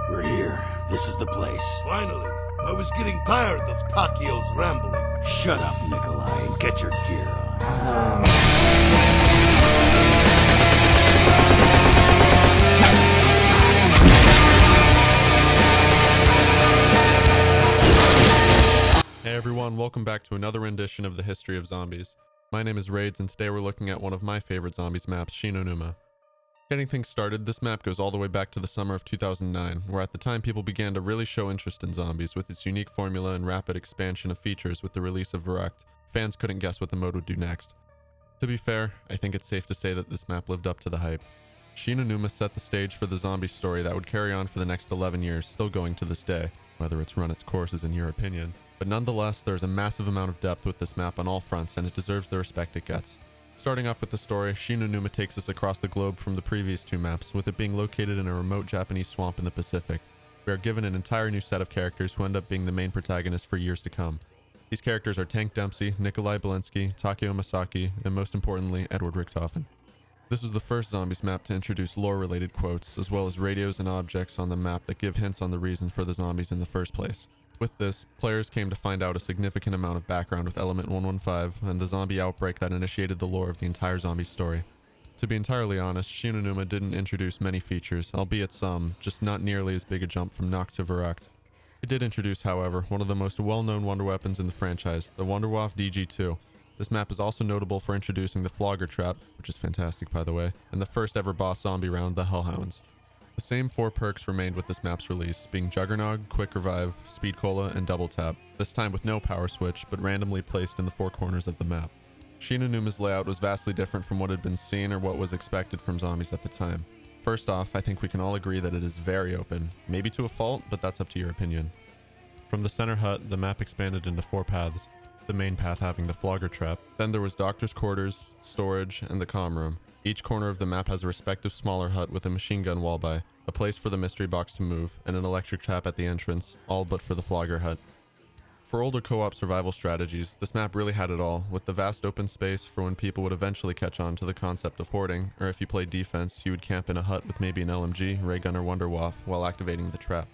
We're here. This is the place. Finally. I was getting tired of Takio's rambling. Shut up, Nikolai, and get your gear on. Hey everyone, welcome back to another rendition of the History of Zombies. My name is Raids, and today we're looking at one of my favorite zombies maps, Shi No Numa. Getting things started, this map goes all the way back to the summer of 2009, where at the time people began to really show interest in zombies with its unique formula and rapid expansion of features with the release of Verrückt. Fans couldn't guess what the mode would do next. To be fair, I think it's safe to say that this map lived up to the hype. Shi No Numa set the stage for the zombie story that would carry on for the next 11 years, still going to this day. Whether it's run its course is in your opinion. But nonetheless, there's a massive amount of depth with this map on all fronts, and it deserves the respect it gets. Starting off with the story, Shi No Numa takes us across the globe from the previous two maps, with it being located in a remote Japanese swamp in the Pacific. We are given an entire new set of characters who end up being the main protagonists for years to come. These characters are Tank Dempsey, Nikolai Belensky, Takeo Masaki, and most importantly, Edward Richthofen. This was the first zombies map to introduce lore-related quotes, as well as radios and objects on the map that give hints on the reason for the zombies in the first place. With this, players came to find out a significant amount of background with Element 115 and the zombie outbreak that initiated the lore of the entire zombie story. To be entirely honest, Shi No Numa didn't introduce many features, albeit some, just not nearly as big a jump from Nacht to Verrückt. It did introduce, however, one of the most well-known wonder weapons in the franchise, the Wunderwaffe DG2. This map is also notable for introducing the Flogger Trap, which is fantastic by the way, and the first ever boss zombie round, the Hellhounds. The same 4 perks remained with this map's release, being Juggernog, Quick Revive, Speed Cola, and Double Tap, this time with no power switch, but randomly placed in the 4 corners of the map. Shi No Numa's layout was vastly different from what had been seen or what was expected from zombies at the time. First off, I think we can all agree that it is very open, maybe to a fault, but that's up to your opinion. From the center hut, the map expanded into 4 paths, the main path having the Flogger Trap. Then there was Doctor's Quarters, Storage, and the Comm Room. Each corner of the map has a respective smaller hut with a machine gun wall by, a place for the mystery box to move, and an electric trap at the entrance, all but for the Flogger hut. For older co-op survival strategies, this map really had it all, with the vast open space for when people would eventually catch on to the concept of hoarding, or if you played defense, you would camp in a hut with maybe an LMG, ray gun, or Wunderwaffe while activating the trap.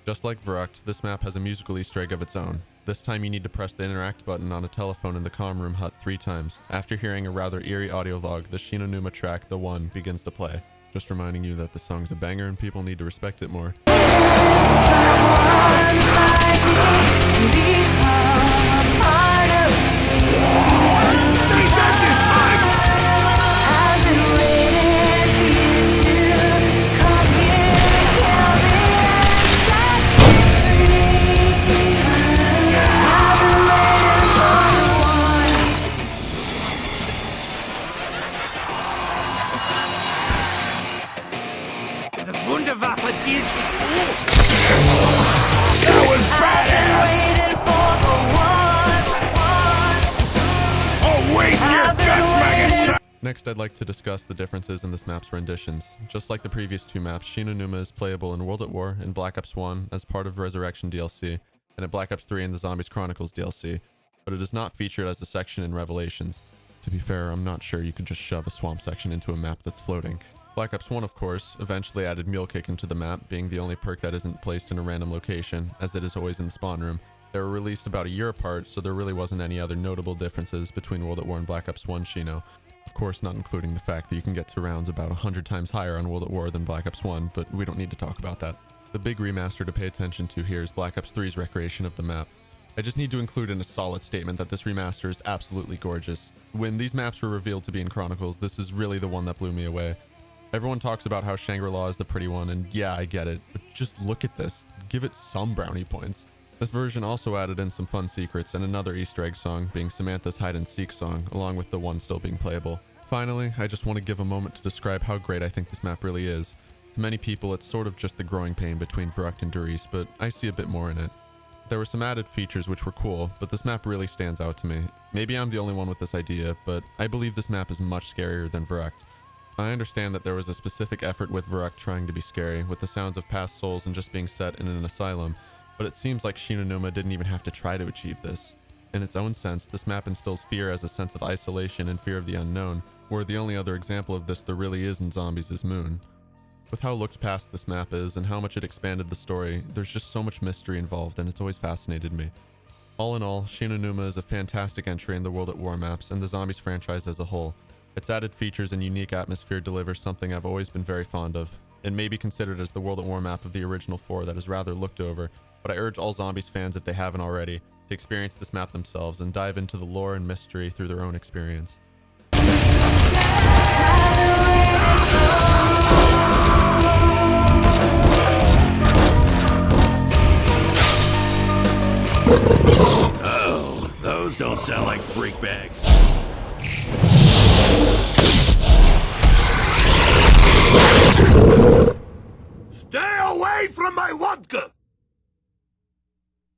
Just like Verrückt, this map has a musical Easter egg of its own. This time you need to press the interact button on a telephone in the comm room hut 3 times. After hearing a rather eerie audio log, the Shi No Numa track, The One, begins to play. Just reminding you that the song's a banger and people need to respect it more. Wunderwaffe DG2! That was badass! Oh, wait in your guts, maggot son! Next, I'd like to discuss the differences in this map's renditions. Just like the previous 2 maps, Shi No Numa is playable in World at War and Black Ops 1 as part of Resurrection DLC, and in Black Ops 3 in the Zombies Chronicles DLC, but it is not featured as a section in Revelations. To be fair, I'm not sure you could just shove a swamp section into a map that's floating. Black Ops 1, of course, eventually added Mule Kick into the map, being the only perk that isn't placed in a random location, as it is always in the spawn room. They were released about a year apart, so there really wasn't any other notable differences between World at War and Black Ops 1 Shino. Of course, not including the fact that you can get to rounds about 100 times higher on World at War than Black Ops 1, but we don't need to talk about that. The big remaster to pay attention to here is Black Ops 3's recreation of the map. I just need to include in a solid statement that this remaster is absolutely gorgeous. When these maps were revealed to be in Chronicles, this is really the one that blew me away. Everyone talks about how Shangri-La is the pretty one, and yeah, I get it, but just look at this. Give it some brownie points. This version also added in some fun secrets and another Easter egg song, being Samantha's hide and seek song, along with the one still being playable. Finally, I just want to give a moment to describe how great I think this map really is. To many people, it's sort of just the growing pain between Verrückt and Durice, but I see a bit more in it. There were some added features which were cool, but this map really stands out to me. Maybe I'm the only one with this idea, but I believe this map is much scarier than Verrückt. I understand that there was a specific effort with Verrückt trying to be scary, with the sounds of past souls and just being set in an asylum, but it seems like Shi No Numa didn't even have to try to achieve this. In its own sense, this map instills fear as a sense of isolation and fear of the unknown, where the only other example of this there really is in Zombies is Moon. With how looked past this map is and how much it expanded the story, there's just so much mystery involved, and it's always fascinated me. All in all, Shi No Numa is a fantastic entry in the World at War maps and the Zombies franchise as a whole. Its added features and unique atmosphere delivers something I've always been very fond of. It may be considered as the World at War map of the original 4 that is rather looked over, but I urge all Zombies fans, if they haven't already, to experience this map themselves and dive into the lore and mystery through their own experience. Oh, those don't sound like freak bags. Stay away from my vodka!